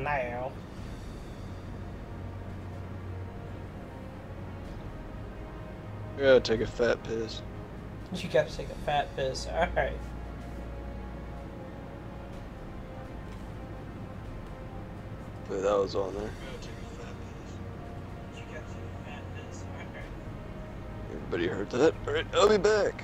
now. I gotta take a fat piss. You gotta take a fat piss. Alright. But that was on there. Everybody heard that? Alright, I'll be back.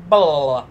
Blah.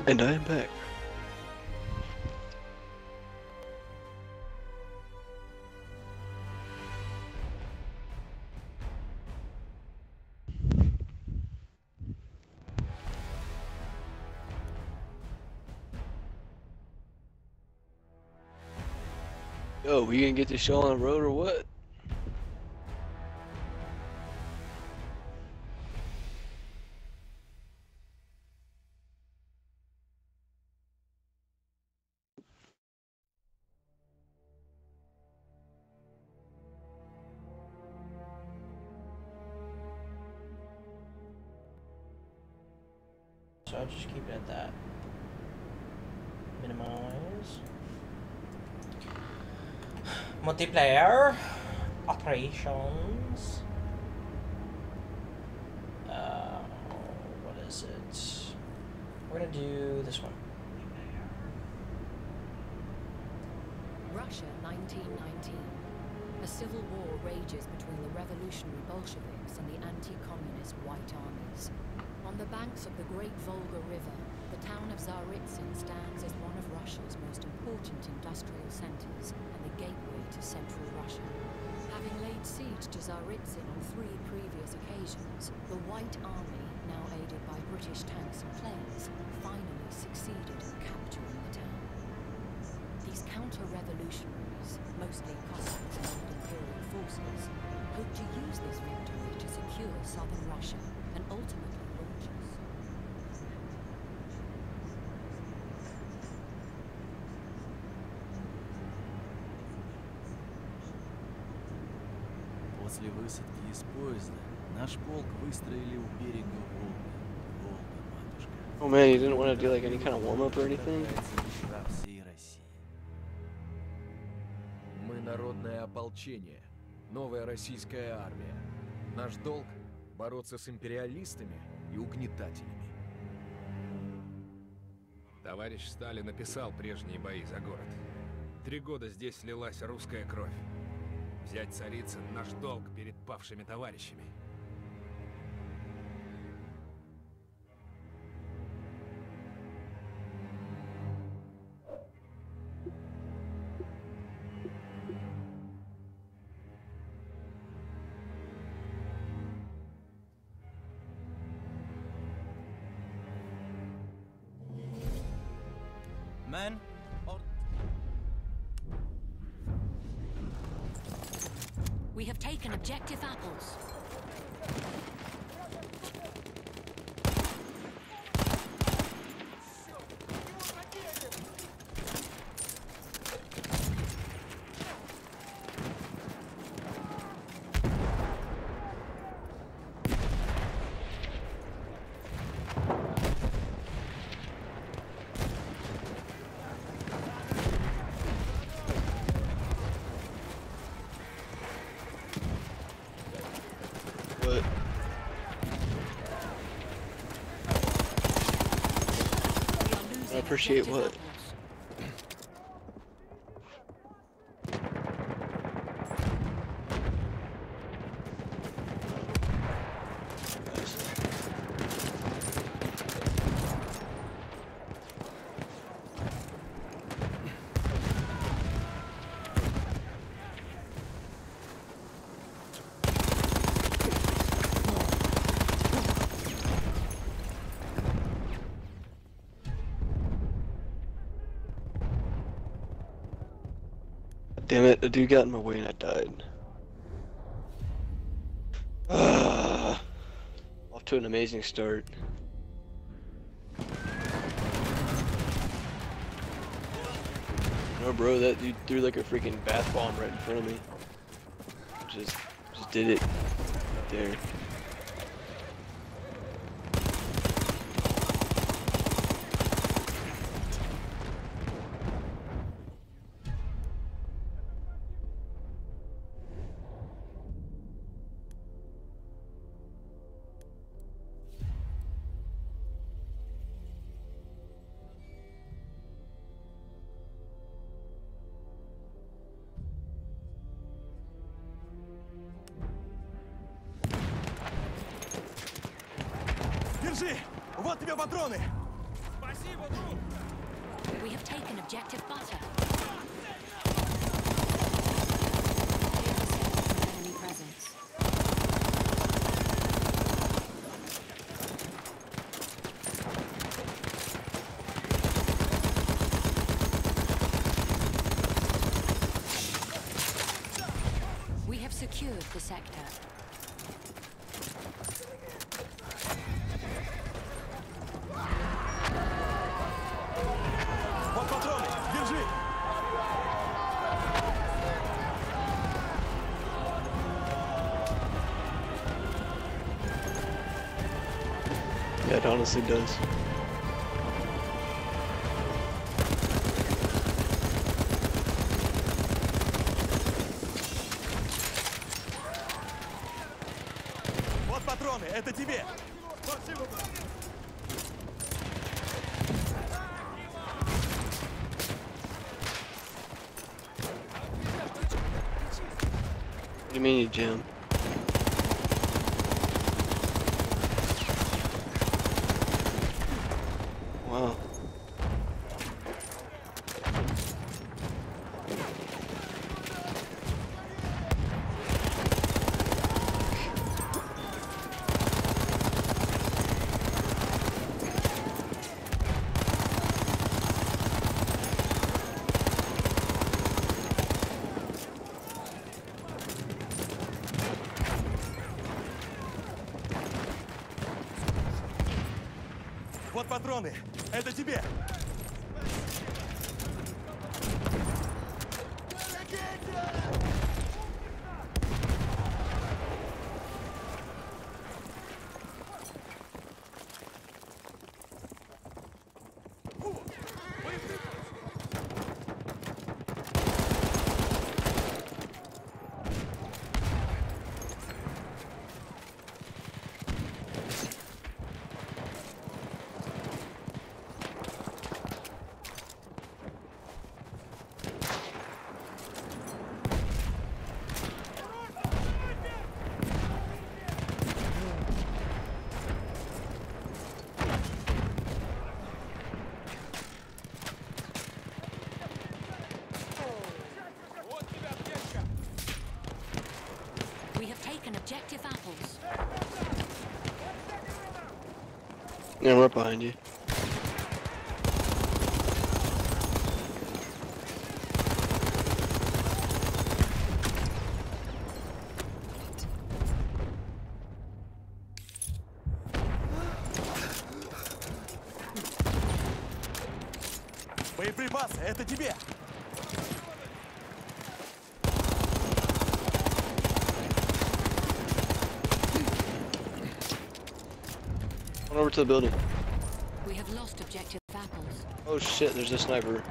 And I am back. Yo, we gonna get this show on the road or what? So I'll just keep it at that. Minimize. Multiplayer. Operations. What is it? We're gonna do this one. Russia, 1919. A civil war rages between the revolutionary Bolsheviks and the anti-communist White Armies. On the banks of the Great Volga River, the town of Tsaritsyn stands as one of Russia's most important industrial centers and the gateway to central Russia. Having laid siege to Tsaritsyn on 3 previous occasions, the White Army, now aided by British tanks and planes, finally succeeded in capturing the town. These counter-revolutionaries, mostly Cossacks and old Imperial forces, hope to use this victory to secure southern Russia and ultimately launch us. После высадки из поезда Наш полк выстроили у берега Волги. Волга, матушка. Oh man, you didn't want to do like any kind of warm up or anything? Во всей России. Мы народное ополчение, новая российская армия. Наш долг — бороться с империалистами и угнетателями. Товарищ Сталин описал прежние бои за город. 3 года здесь слилась русская кровь. Взять Царицын — наш долг перед павшими товарищами. Men, We have taken objective apples. What? We are losing appreciate objective what? apples. Damn it, a dude got in my way and I died. Off to an amazing start. No, bro, that dude threw like a freaking bath bomb right in front of me. Just did it right there. держи! Вот тебе патроны! We have taken objective butter. Enemy presence. We have secured the sector. Вот патроны! Держи! Yeah, it honestly does. Вот патроны! Это тебе! What do you mean you jam? Wow. Вот патроны! Это тебе! We have taken objective apples. Yeah, we're right behind you. Боеприпасы, это тебе! Run over to the building. We have lost objective apples. Oh shit, there's a sniper.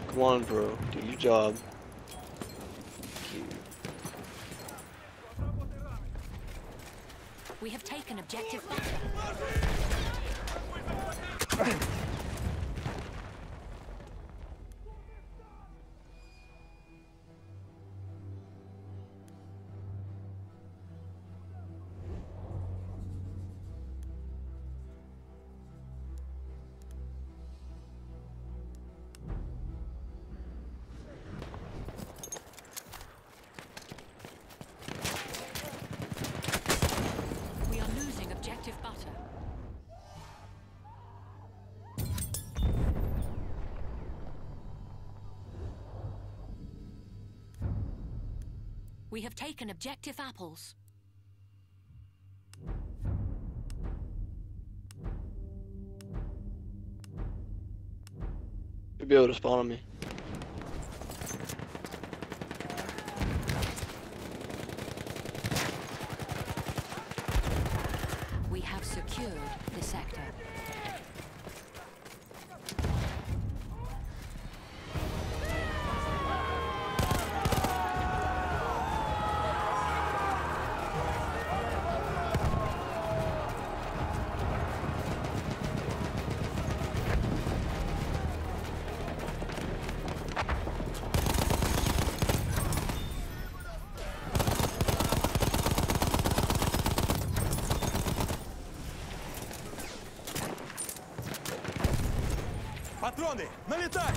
Come on, bro. Do your job. Thank you. We have taken objective butter. We are losing objective butter. We have taken objective apples. You'll be able to spawn on me. We have secured the sector. Патроны, налетай!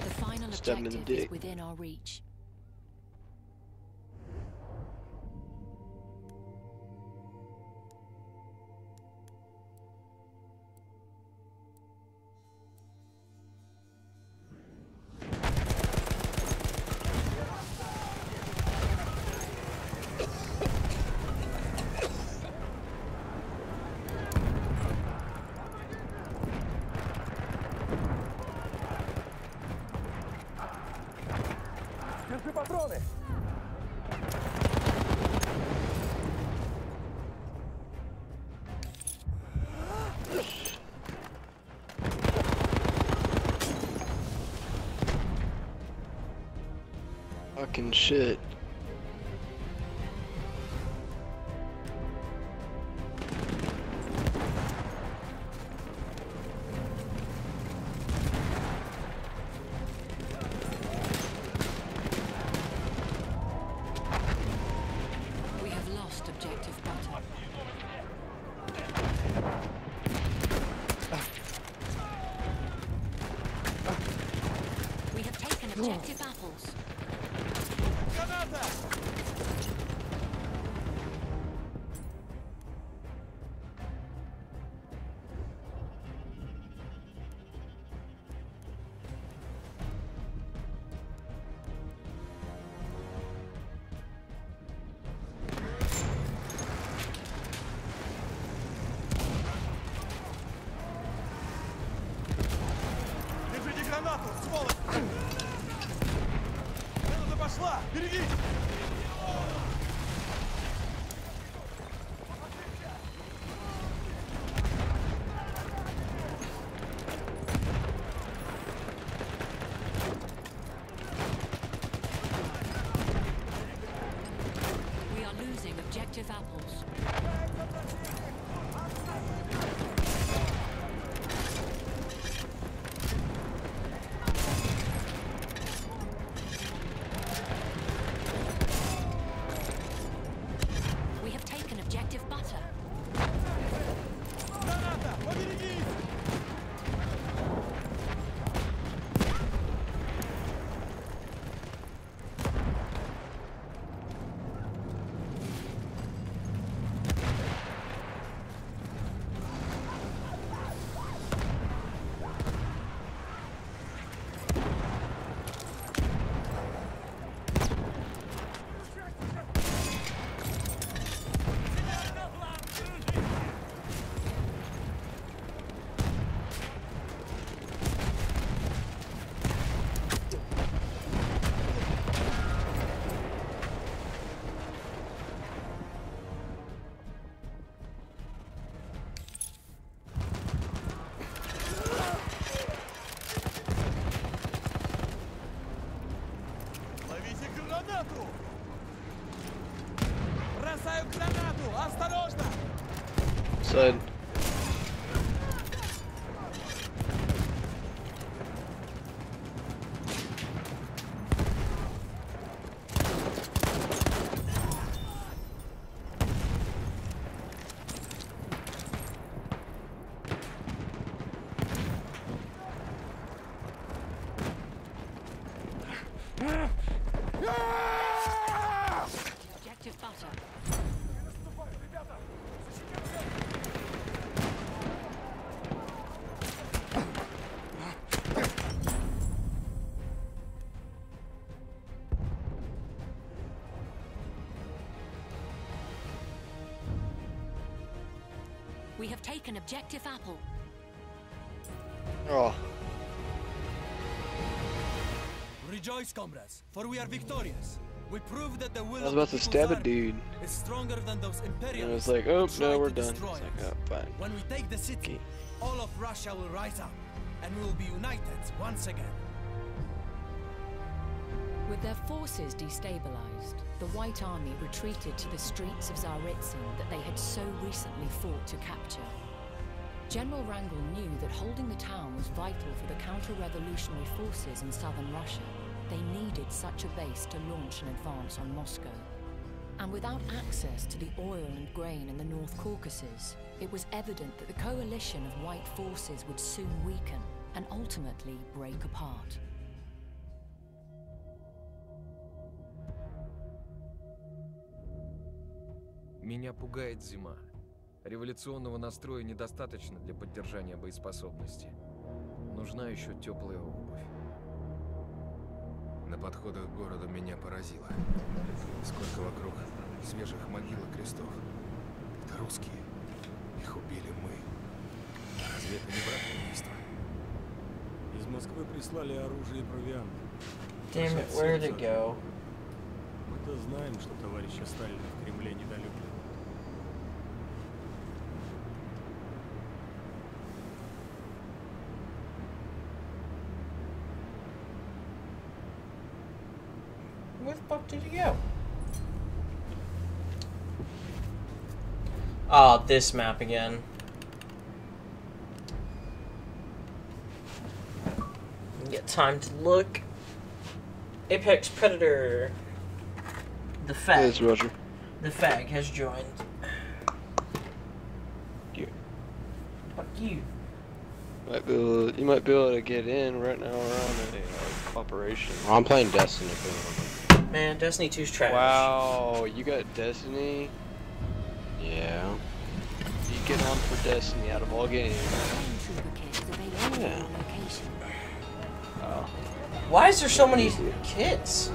The final Stab him in the objective is dick. within our reach. Держи патроны! Fucking shit. We have lost objective butter. We have taken objective apples. Граната! Берегись! We are losing objective apples. We have taken objective butter. Граната! Поберегись! Ловите гранату! Бросаю гранату! Осторожно! Side. Objective butter. We have taken objective apple. Oh, Rejoice, comrades, for we are victorious. We proved that the will I was of about the to People's stab a Army dude. is stronger than those And imperialists I was like, who oh, try no, we're to done. It's destroy like, us. oh, fine. When we take the city, Okay. all of Russia will rise up, and we will be united once again. With their forces destabilized, the White Army retreated to the streets of Tsaritsyn that they had so recently fought to capture. General Wrangel knew that holding the town was vital for the counter-revolutionary forces in southern Russia. They needed such a base to launch an advance on Moscow. And without access to the oil and grain in the North Caucasus, it was evident that the coalition of white forces would soon weaken and ultimately break apart. Меня пугает зима. Революционного настроя недостаточно для поддержания боеспособности. Нужна еще теплая обувь. На подходах к городу меня поразило. Сколько вокруг свежих могил и крестов. Это русские. Их убили мы. Разве это не брак убийства? Из Москвы прислали оружие и провиант. Damn it, where'd it go? Мы-то знаем, что товарища Сталина в Кремле недолюбливают. Where the fuck did he go? Oh, this map again. Get time to look. Apex Predator. The fag. Yes, Roger. The fag has joined. You Fuck you. you might be able to get in right now around a operation. Oh, I'm playing Destiny. Man, Destiny 2's trash. Wow, you got Destiny. Yeah. You get on for Destiny out of all games. Stormtrooper kit is available Yeah. in your location. Oh. Why is there so many kits?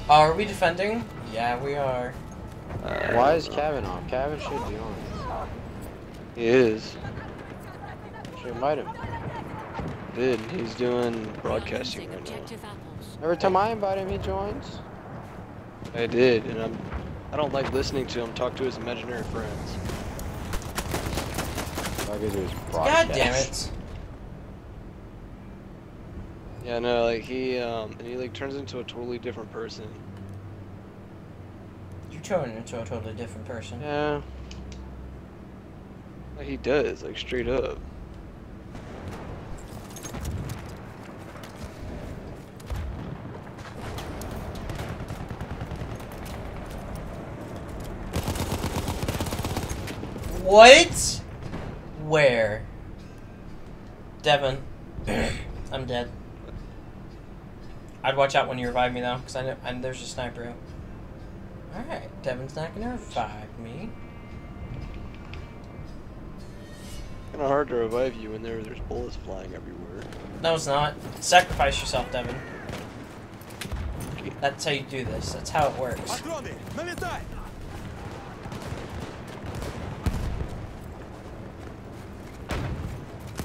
Are we defending? Yeah, we are. Why is Kevin off? Kevin should be on. He is. Should invite him. did. He's doing broadcasting right now. Objective apples. Every time I invite him, he joins. I did, and I don't like listening to him talk to his imaginary friends. I guess it was God damn broadcast. it. Yeah, no, like he like turns into a totally different person. You turned into a totally different person. Yeah. Like he does, like straight up. What? Where? Devin. I'm dead. I'd watch out when you revive me though, because I know there's a sniper out. Alright, Devin's not gonna revive me. Kinda hard to revive you when there's bullets flying everywhere. No, it's not. Sacrifice yourself, Devin. That's how you do this. That's how it works. Патроны, налетай!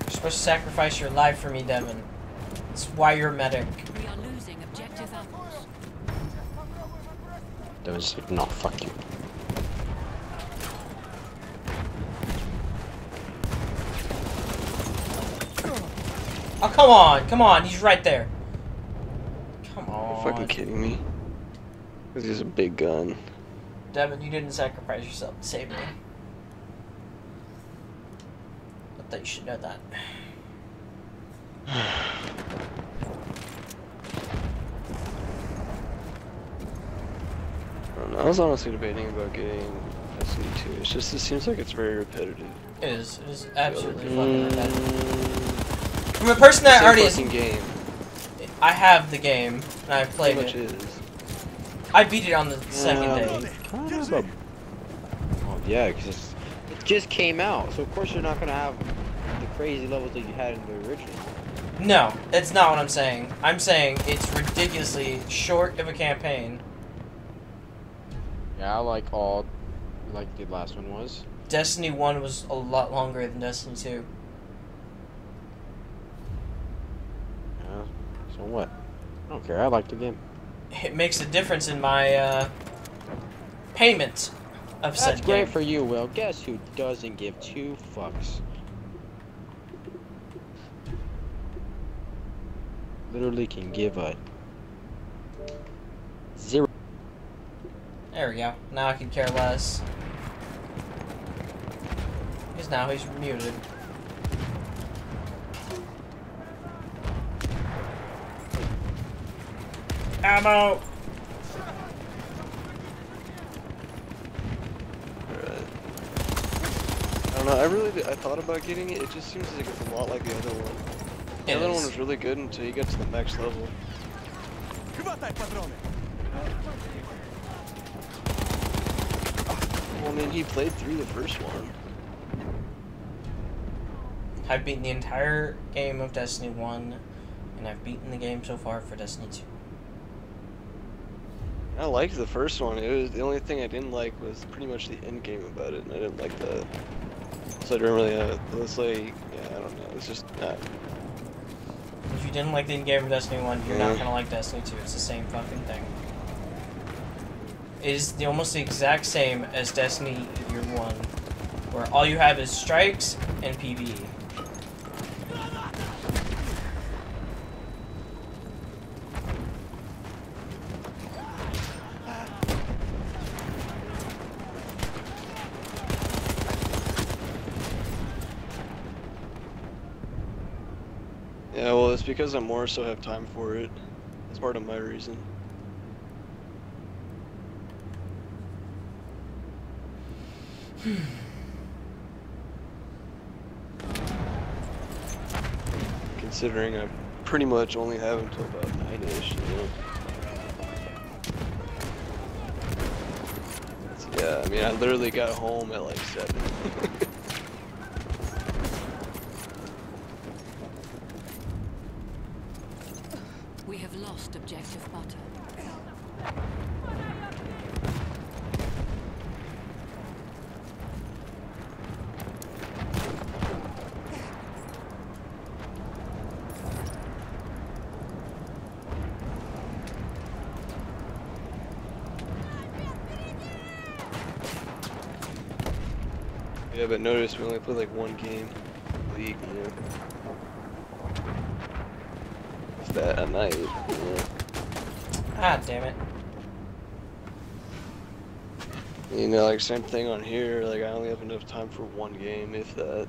You're supposed to sacrifice your life for me, Devin. That's why you're a medic. We are losing objective apples. That was like, no, fuck you. Oh, come on. Come on. He's right there. Come You're on. fucking kidding me? Cause he's a big gun. Devin, you didn't sacrifice yourself to save me. I thought you should know that. I don't know. I was honestly debating about getting Destiny 2. It's just, it seems like it's very repetitive. It is. It is absolutely fucking repetitive. From a person that already is. Game. I have the game, and I've played Pretty it. much is. I beat it on the second day. Kind of a... Oh, yeah, because it just came out, so of course you're not gonna have the crazy levels that you had in the original. No, it's not what I'm saying. I'm saying it's ridiculously short of a campaign. Yeah, I like all, like the last one was. Destiny 1 was a lot longer than Destiny 2. Yeah, so what? I don't care, I like the game. It makes a difference in my payment of said That's great game. for you, Will. Guess who doesn't give two fucks? Literally can give a zero. There we go. Now I can care less. Because now he's muted. Ammo! Alright. I don't know, I thought about getting it, it just seems like it's a lot like the other one. The other one was really good until you get to the max level. Хватай патроны! Well, I mean, he played through the first one. I've beaten the entire game of Destiny 1, and I've beaten the game so far for Destiny 2. I liked the first one. It was the only thing I didn't like was pretty much the end game about it, and I didn't like that. So I didn't really. It was like, yeah, I don't know. It's just not. If you didn't like the game of Destiny 1, you're not gonna like Destiny 2. It's the same fucking thing. It is almost the exact same as Destiny Year 1, where all you have is strikes and PvE. Yeah, well, it's because I more so have time for it. That's part of my reason. Considering I pretty much only have until about 9-ish, you know? So, yeah, I mean, I literally got home at like 7. We have lost objective butter. Yeah, but notice we only play like one game league, you know. It's that at night, you know. Ah, damn it. You know, like same thing on here, like I only have enough time for one game, if that.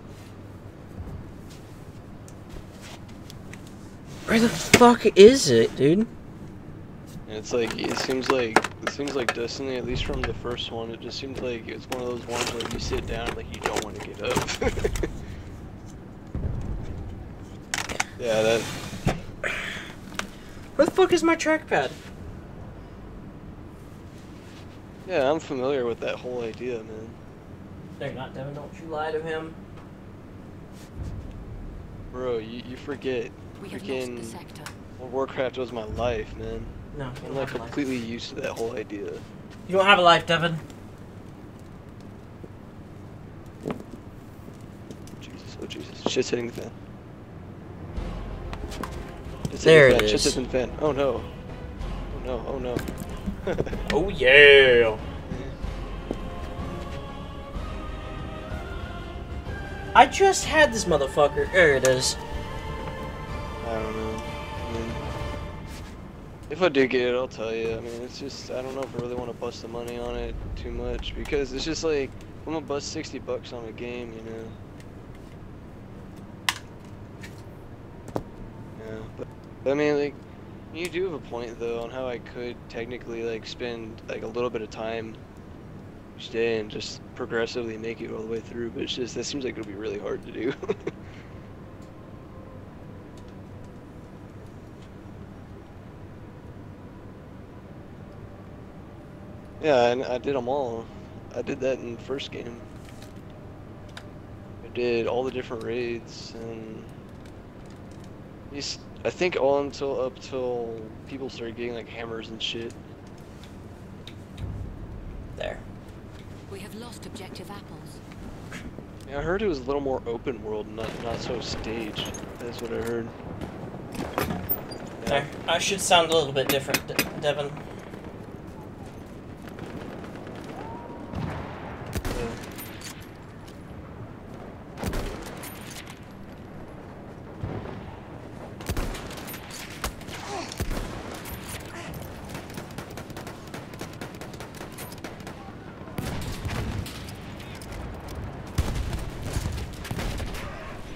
Where the fuck is it, dude? And it's like it seems like Destiny, at least from the first one, it just seems like it's one of those ones where you sit down like you don't want to get up. Yeah, that. Where the fuck is my trackpad? Yeah, I'm familiar with that whole idea, man. No, you're not, Devin. Don't you lie to him. Bro, you forget. We have lost the Freaking sector. World of Warcraft was my life, man. No, you I'm don't like have a life. completely used to that whole idea. You don't have a life, Devin. Jesus, oh Jesus. Shit's hitting the fan. Shit's There hitting the it fan. Shit's is. hitting the fan. Oh no. Oh no, oh no. Oh yeah. I just had this motherfucker. There it is. I don't know. I mean, if I do get it, I'll tell you. I mean, it's just, I don't know if I really want to bust the money on it too much, because it's just like, I'm gonna bust $60 on a game, you know. Yeah, but I mean, like, you do have a point though on how I could technically like spend like a little bit of time each day and just progressively make it all the way through, but it's just, that seems like it'll be really hard to do. Yeah, and I did them all. I did that in the first game. I did all the different raids, and I think all up till people started getting like hammers and shit. There. We have lost objective apples. Yeah, I heard it was a little more open world, not so staged. That's what I heard. There. I should sound a little bit different, Devin.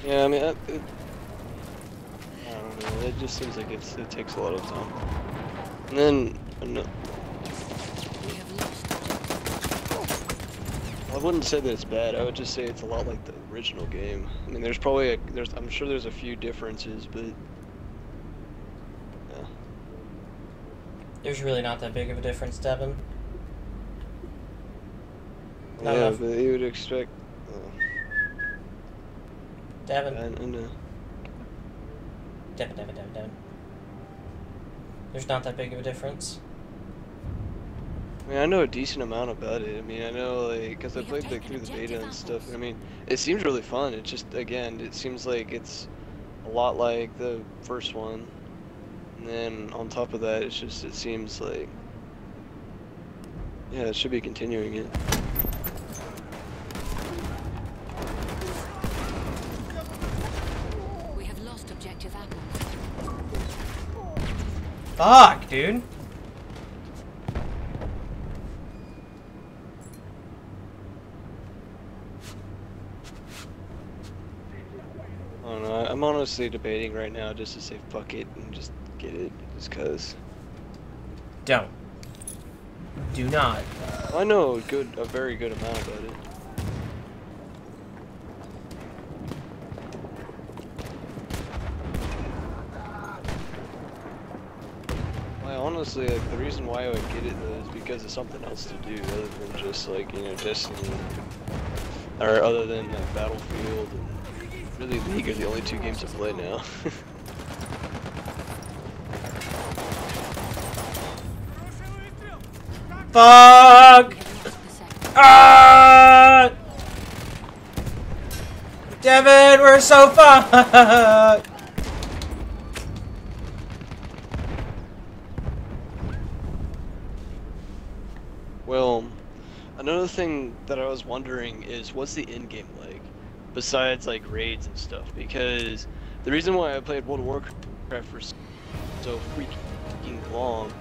Yeah, I mean, I don't know. It just seems like it takes a lot of time. And then, no, We have lost objective. I wouldn't say that it's bad. I would just say it's a lot like the original game. I mean, there's probably I'm sure there's a few differences, but yeah. There's really not that big of a difference, Devin. Not Yeah, enough. but you would expect. Devin. Devin. Devin. There's not that big of a difference. I mean, I know a decent amount about it. I mean, I know, like, because I We have played like taken through the beta objective and stuff. apples. I mean, it seems really fun. It just, again, it seems like it's a lot like the first one. And then on top of that, it's just, it seems like, yeah, it should be continuing it. We have lost objective apples. Fuck, dude. I don't know. I'm honestly debating right now just to say fuck it and just get it, just cause. Don't. Do not. I know a very good amount about it. Honestly, like, the reason why I would get it though is because of something else to do other than just like, you know, Destiny, or other than like Battlefield and really League are the only two games I play now. Fuck! We have lost the sector. Ah! Devin, we're so fucked! Well, Another thing that I was wondering is what's the end game like, besides like raids and stuff? Because the reason why I played World of Warcraft for so freaking long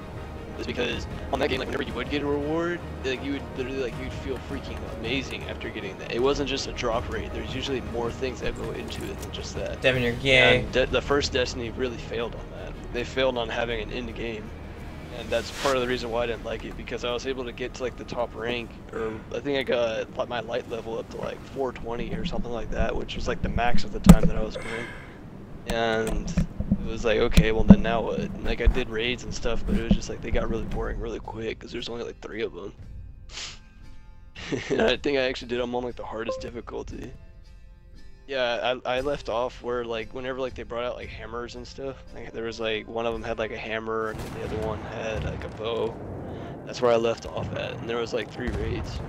is because on that game, like whenever you would get a reward, like you would literally like you'd feel freaking amazing after getting that. It wasn't just a drop rate. There's usually more things that go into it than just that. Devin, you're gay. And the first Destiny really failed on that. They failed on having an end game. And that's part of the reason why I didn't like it, because I was able to get to like the top rank, or I think I got my light level up to like 420 or something like that, which was like the max of the time that I was playing. And it was like, okay, well then now what? And, like I did raids and stuff, but it was just like they got really boring really quick because there's only like 3 of them. And I think I actually did them on like the hardest difficulty. Yeah, I left off where like whenever like they brought out like hammers and stuff, like, there was like one of them had like a hammer and the other one had like a bow. That's where I left off at, and there was like 3 raids.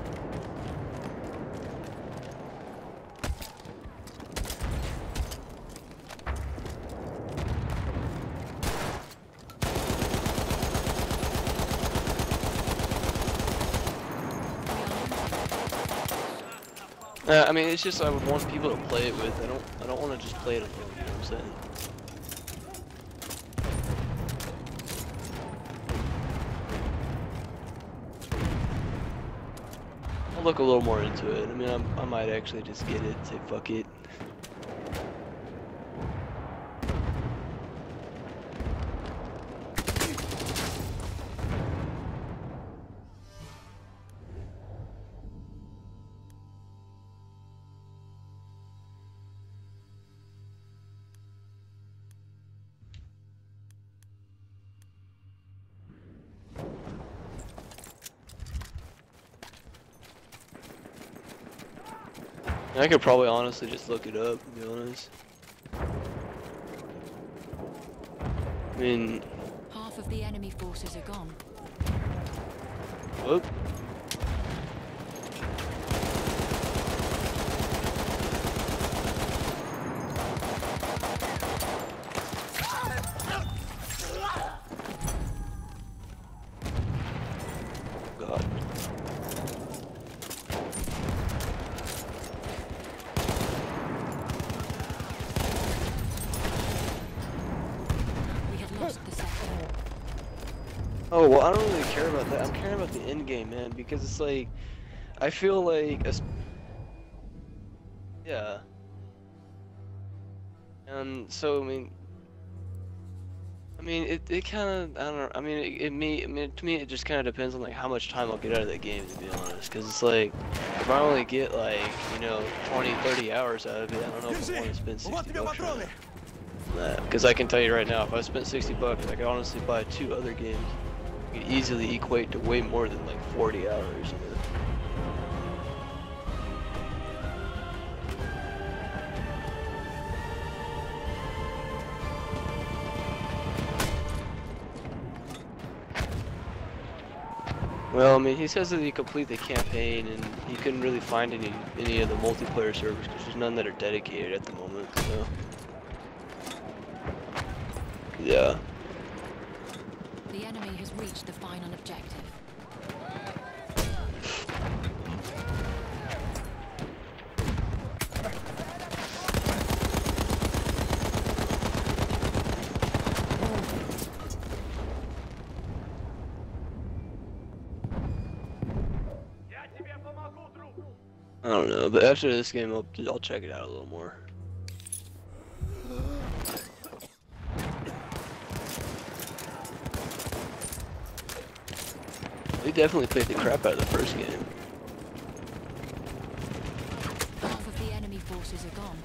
I mean, it's just I would want people to play it with. I don't want to just play it alone. You know what I'm saying? I'll look a little more into it. I mean, I might actually just get it. Say fuck it. I could probably honestly just look it up, to be honest. I mean... Half of the enemy forces are gone. Whoop. God. Oh, well, I don't really care about that. I'm caring about the end game, man, because it's like, I feel like, yeah. And so, I mean, it kind of, I don't know, I mean, to me, it just kind of depends on, like, how much time I'll get out of the game, to be honest, because it's like, if I only get, like, you know, 20, 30 hours out of it, I don't know if I want to spend 60 bucks on it. Because I can tell you right now, if I spent 60 bucks, I could honestly buy 2 other games. It could easily equate to way more than like 40 hours. You know? Well, I mean, he says that he completed the campaign and he couldn't really find any of the multiplayer servers because there's none that are dedicated at the moment. So, yeah. The enemy has reached the final objective. I don't know, but after this game, I'll check it out a little more. We definitely played the crap out of the first game. Half of the enemy forces are gone.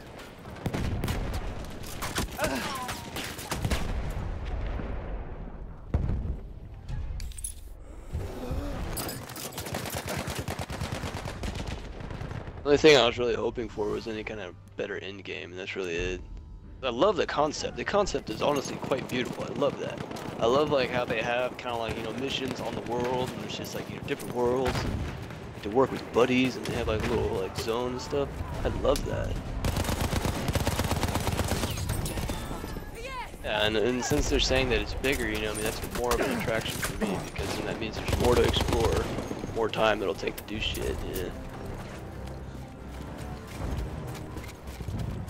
The only thing I was really hoping for was any kind of better end game, and that's really it. I love the concept. The concept is honestly quite beautiful. I love that. I love like how they have kind of like, you know, missions on the world, and there's just like, you know, different worlds, and to work with buddies, and they have like little like zones and stuff. I love that. Yeah, and since they're saying that it's bigger, you know, I mean, that's more of an attraction for me, because then that means there's more to explore, more time it'll take to do shit. Yeah.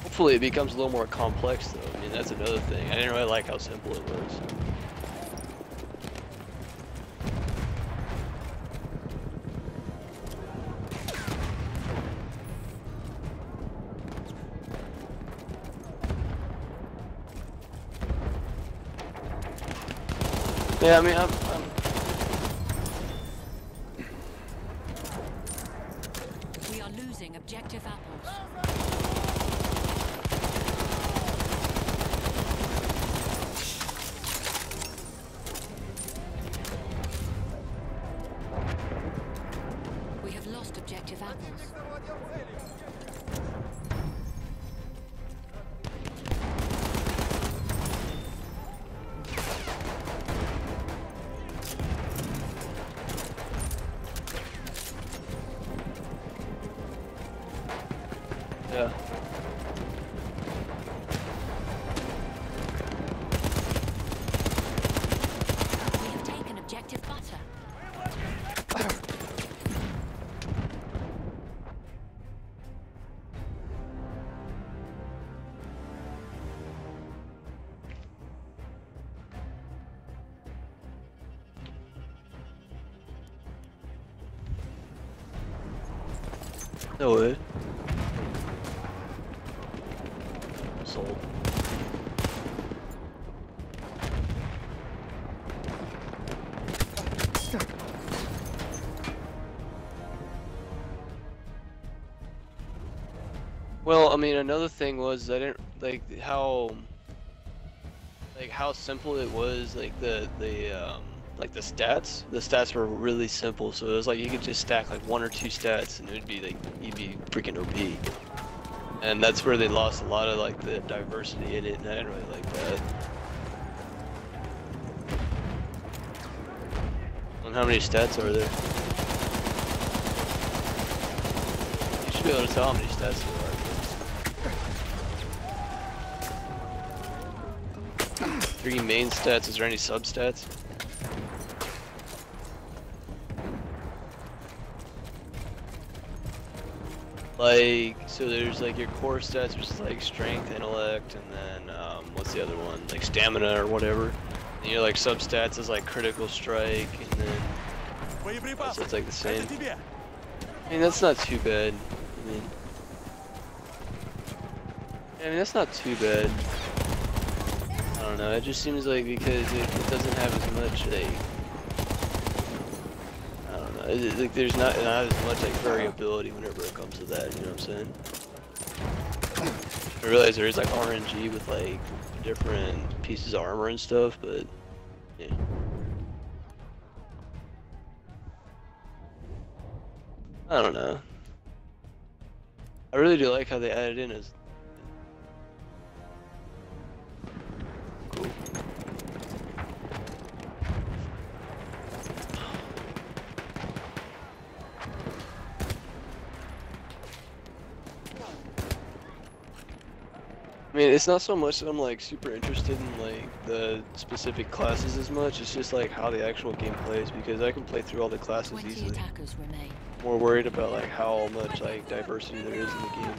Hopefully it becomes a little more complex though. I mean, that's another thing. I didn't really like how simple it was. Yeah, I mean, We are losing objective apples. We have lost objective apples. yeah. We have taken objective butter. No way. Sold. Well, I mean, another thing was I didn't like how simple it was. Like the stats. The stats were really simple, so it was like you could just stack like 1 or 2 stats, and it would be like you'd be freaking OP. And that's where they lost a lot of like the diversity in it, and I didn't really like that. And how many stats are there? You should be able to tell how many stats there are. 3 main stats, is there any sub-stats? Like, so there's like your core stats, which is like strength, intellect, and then, what's the other one? Like stamina or whatever. And your like sub-stats is like critical strike, and then, so it's like the same. I mean, that's not too bad. I mean, that's not too bad. I don't know, it just seems like because it doesn't have as much, like, I don't know, like there's not as much like variability whenever it comes to that, you know what I'm saying? I realize there is like RNG with like different pieces of armor and stuff, but yeah. I don't know. I really do like how they added in as cool. I mean, it's not so much that I'm like super interested in like the specific classes as much, it's just like how the actual game plays, because I can play through all the classes 20 easily. attackers remain. More worried about like how much like diversity there is in the game.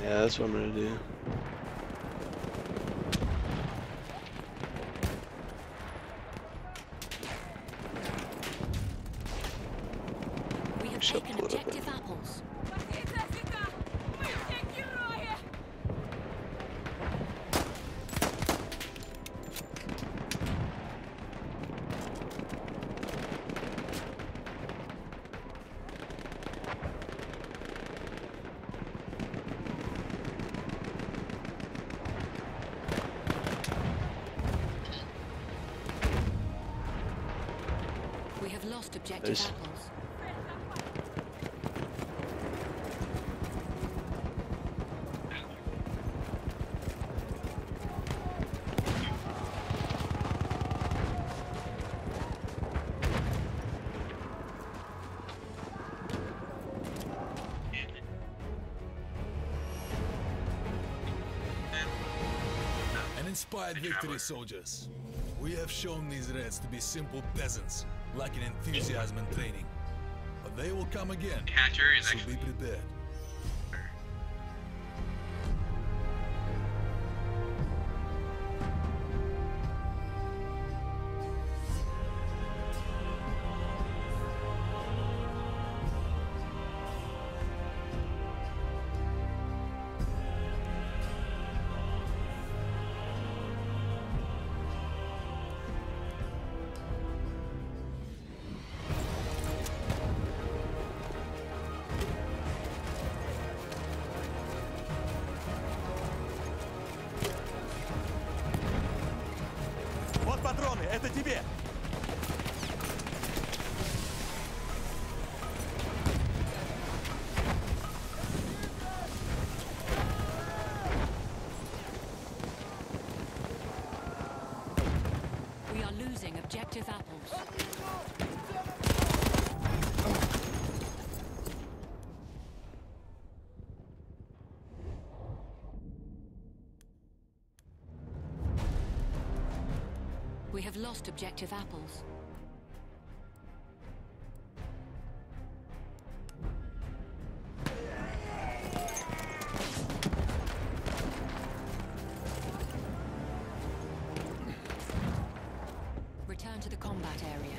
Yeah, that's what I'm gonna do. We have Shut taken the fuck up. objective apples. We have lost objective Nice. apples. An inspired victory, soldiers. We have shown these Reds to be simple peasants, lacking enthusiasm and training. But they will come again, so be prepared. Вот патроны, это тебе! We are losing objective apples. We have lost objective apples. Return to the combat area.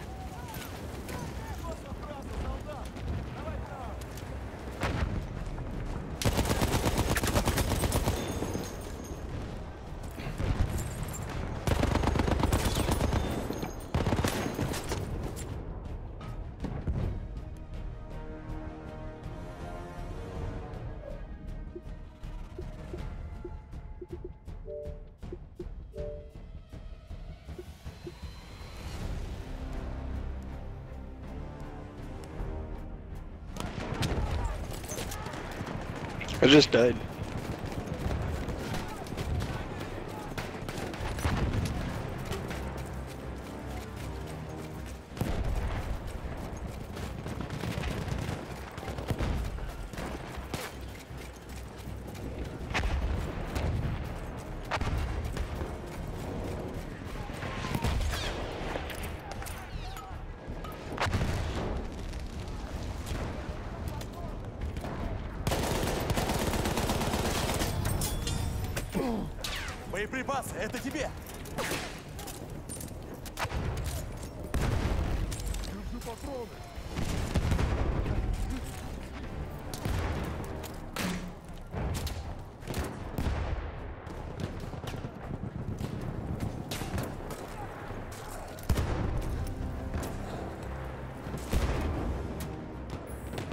I just died. Боеприпасы, это тебе! Держу патроны!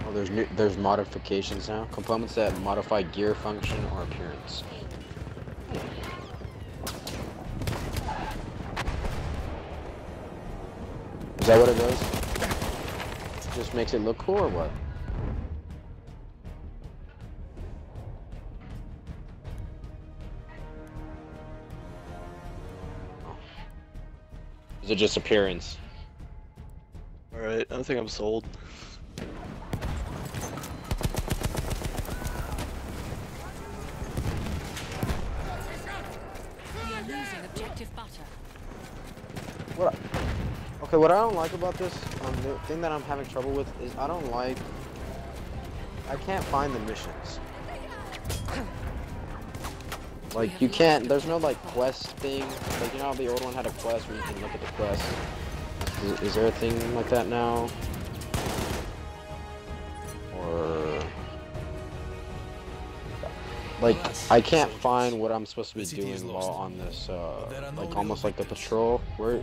Oh, there's modifications now. Components that modify gear function or appearance. Is that what it does? Just makes it look cool or what? Oh. Is it just appearance? Alright, I think I'm sold. We are losing objective butter. What? Okay, what I don't like about this, the thing that I'm having trouble with is I can't find the missions. Like, you can't, there's no like quest thing. Like, you know how the old one had a quest where you can look at the quest? Is there a thing like that now? Or... like, I can't find what I'm supposed to be doing while on this, like, almost like the patrol. Where? I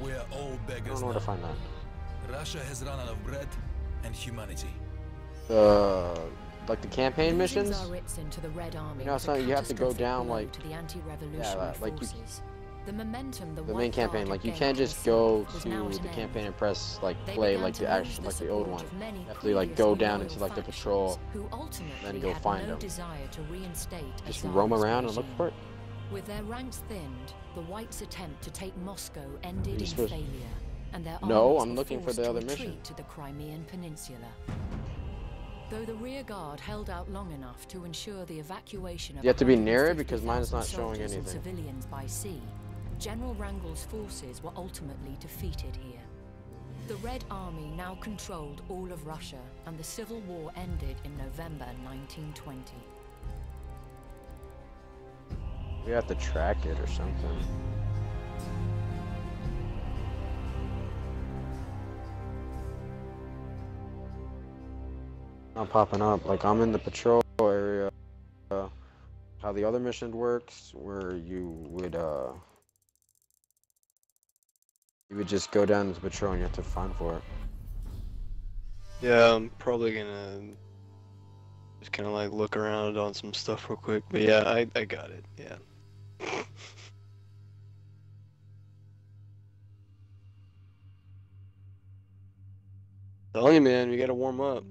don't know where to find that. Russia has run out of bread and humanity. Like the campaign missions? You know, so you have to go down, like, like the momentum the main campaign, like you can't just go to the campaign and press like play like the actual, like the old one. You have to like go down into like the patrol and then go find them. Just roam around and look for it. With their ranks thinned, the Whites' attempt to take Moscow ended in failure, and their No, I'm looking for the other mission. To the Crimean Peninsula. Though the rear guard held out long enough to ensure the evacuation of you have to be near it because mine's not showing anything. Civilians by sea, General Wrangel's forces were ultimately defeated here. The Red Army now controlled all of Russia, and the Civil War ended in November 1920. We have to track it or something. Not popping up. Like, I'm in the patrol area. How the other mission works, where you would just go down to the patrol and you have to find for it. Yeah, I'm probably gonna just kind of like look around on some stuff real quick. But yeah, I got it. Yeah. Telling you, man, you gotta warm up.